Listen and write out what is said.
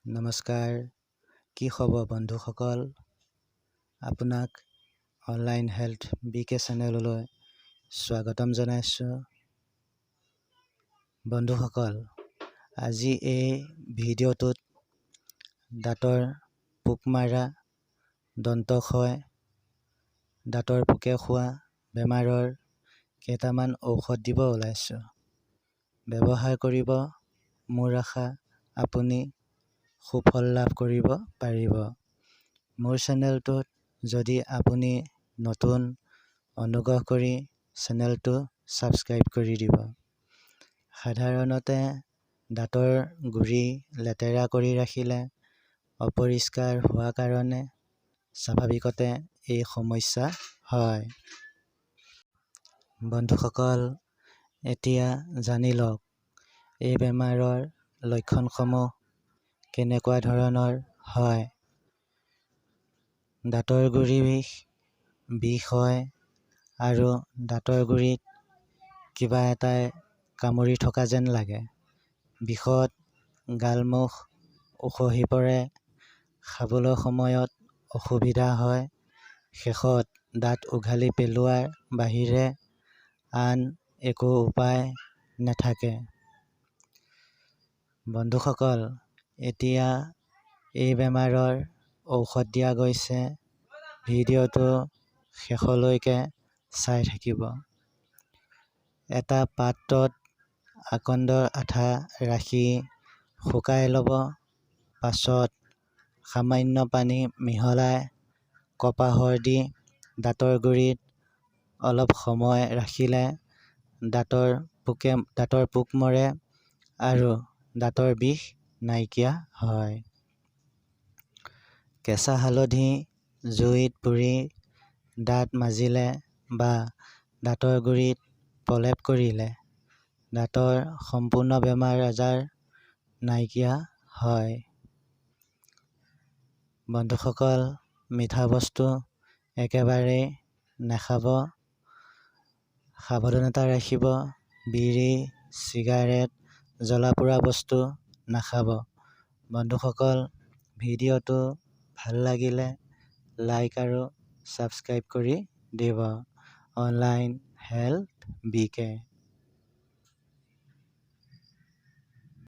নমস্কাৰ, কি খবৰ বন্ধুসকল? আপোনাক অনলাইন হেল্থ বিকে চেনেললৈ স্বাগতম জনাইছোঁ। বন্ধুসকল, আজি এই ভিডিঅ'টোত দাঁতৰ পোক মাৰা, দন্তক্ষয়, দাঁতৰ পোকে খোৱা বেমাৰৰ কেইটামান ঔষধ দিব ওলাইছোঁ। ব্যৱহাৰ কৰিব, মোৰ আশা আপুনি সুফল লাভ কৰিব পাৰিব। মোৰ চেনেলটোত যদি আপুনি নতুন, অনুগ্ৰহ কৰি চেনেলটো ছাবস্ক্ৰাইব কৰি দিব। সাধাৰণতে দাঁতৰ গুৰি লেতেৰা কৰি ৰাখিলে অপৰিষ্কাৰ হোৱা কাৰণে স্বাভাৱিকতে এই সমস্যা হয়। বন্ধুসকল, এতিয়া জানি লওক এই বেমাৰৰ লক্ষণসমূহ কেনেকুৱা ধৰণৰ হয়। দাঁতৰ গুৰি বিষ হয় আৰু দাঁতৰ গুৰিত কিবা এটাই কামুৰি থকা যেন লাগে। বিষত গালমুখ উখহি পৰে, খাবলৈ সময়ত অসুবিধা হয়, শেষত দাঁত উঘালি পেলোৱাৰ বাহিৰে আন একো উপায় নাথাকে। বন্ধুসকল, এতিয়া এই বেমাৰৰ ঔষধ দিয়া গৈছে। ভিডিঅ'টো শেষলৈকে চাই থাকিব। এটা পাত্ৰত আকন্দৰ আঠা ৰাখি শুকাই ল'ব। পাছত সামান্য পানী মিহলাই কপাহৰ দি দাঁতৰ গুৰিত অলপ সময় ৰাখিলে দাঁতৰ পোক মৰে আৰু দাঁতৰ বিষ নাইকিয়া হয়। কেঁচা হালধি জুইত পুৰি দাঁত মাজিলে বা দাঁতৰ গুৰিত প্ৰলেপ কৰিলে দাঁতৰ সম্পূৰ্ণ বেমাৰ-আজাৰ নাইকিয়া হয়। বন্ধুসকল, মিঠা বস্তু একেবাৰেই নাখাব। সাৱধানতা ৰাখিব। বিড়ি, চিগাৰেট, জ্বলা-পোৰা বস্তু নাখাব। বন্ধুসকল, ভিডিঅ'টো ভাল লাগিলে লাইক আৰু ছাবস্ক্ৰাইব কৰি দিব। অনলাইন হেল্থ বিকে।